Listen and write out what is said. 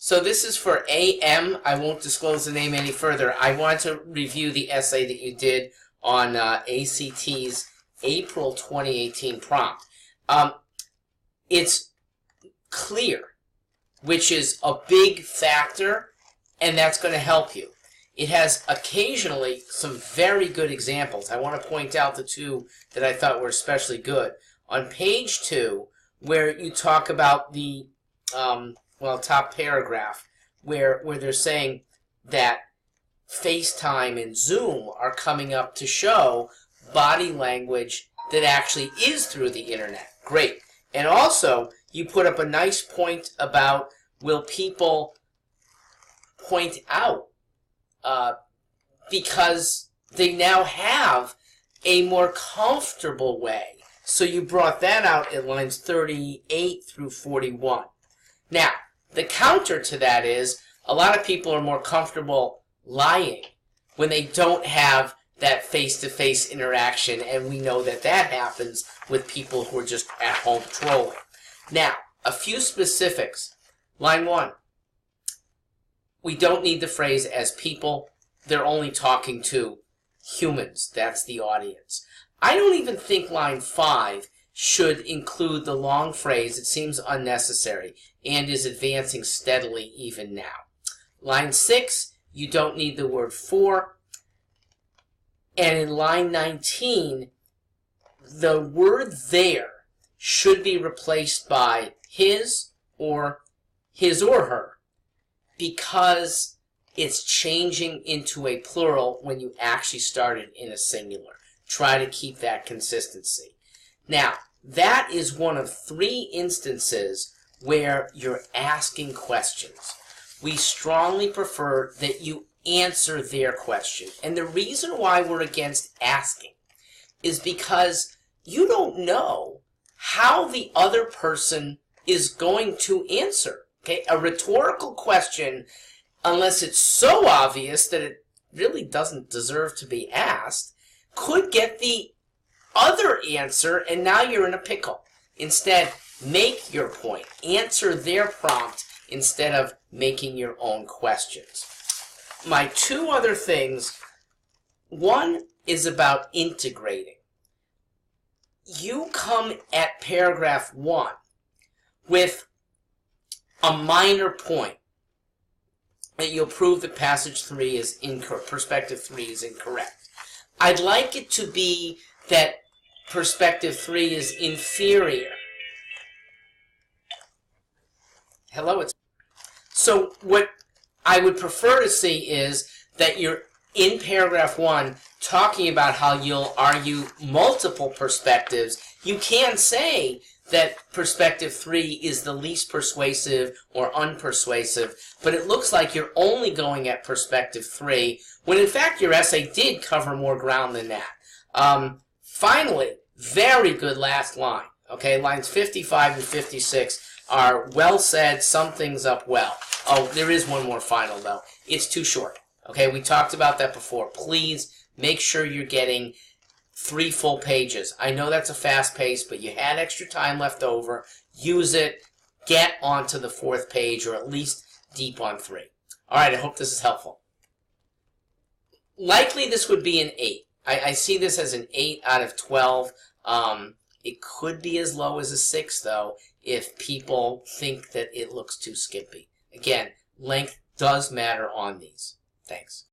So this is for AM. I won't disclose the name any further. I want to review the essay that you did on ACT's April 2018 prompt. It's clear, which is a big factor, and that's going to help you. It has occasionally some very good examples. I want to point out the two that I thought were especially good. On page 2, where you talk about the top paragraph, where they're saying that FaceTime and Zoom are coming up to show body language that actually is through the internet. Great. And also, you put up a nice point about, will people point out because they now have a more comfortable way. So you brought that out at lines 38 through 41. Now, the counter to that is a lot of people are more comfortable lying when they don't have that face-to-face interaction, and we know that that happens with people who are just at home trolling. Now, a few specifics. Line 1. We don't need the phrase as people. They're only talking to humans. That's the audience. I don't even think line 5 should include the long phrase. It seems unnecessary and is advancing steadily even now. Line 6, you don't need the word for. And in line 19, the word there should be replaced by his or her, because it's changing into a plural when you actually started in a singular. Try to keep that consistency. Now, that is one of 3 instances where you're asking questions. We strongly prefer that you answer their question. And the reason why we're against asking is because you don't know how the other person is going to answer. Okay? A rhetorical question, unless it's so obvious that it really doesn't deserve to be asked, could get the other answer, and now you're in a pickle. Instead, make your point. Answer their prompt instead of making your own questions. My 2 other things, one is about integrating. You come at paragraph 1 with a minor point that you'll prove that passage 3 is incorrect, perspective 3 is incorrect. I'd like it to be that perspective 3 is inferior. Hello, it's... So what I would prefer to see is that you're in paragraph 1 talking about how you'll argue multiple perspectives. You can say that perspective 3 is the least persuasive or unpersuasive, but it looks like you're only going at perspective 3, when in fact your essay did cover more ground than that. Finally, very good last line. Okay, lines 55 and 56 are well said, sum things up well. Oh, there is one more final though. It's too short. Okay, we talked about that before. Please make sure you're getting 3 full pages. I know that's a fast pace, but you had extra time left over. Use it. Get onto the 4th page, or at least deep on 3. All right, I hope this is helpful. Likely this would be an 8. I see this as an 8 out of 12. It could be as low as a 6, though, if people think that it looks too skimpy. Again, length does matter on these. Thanks.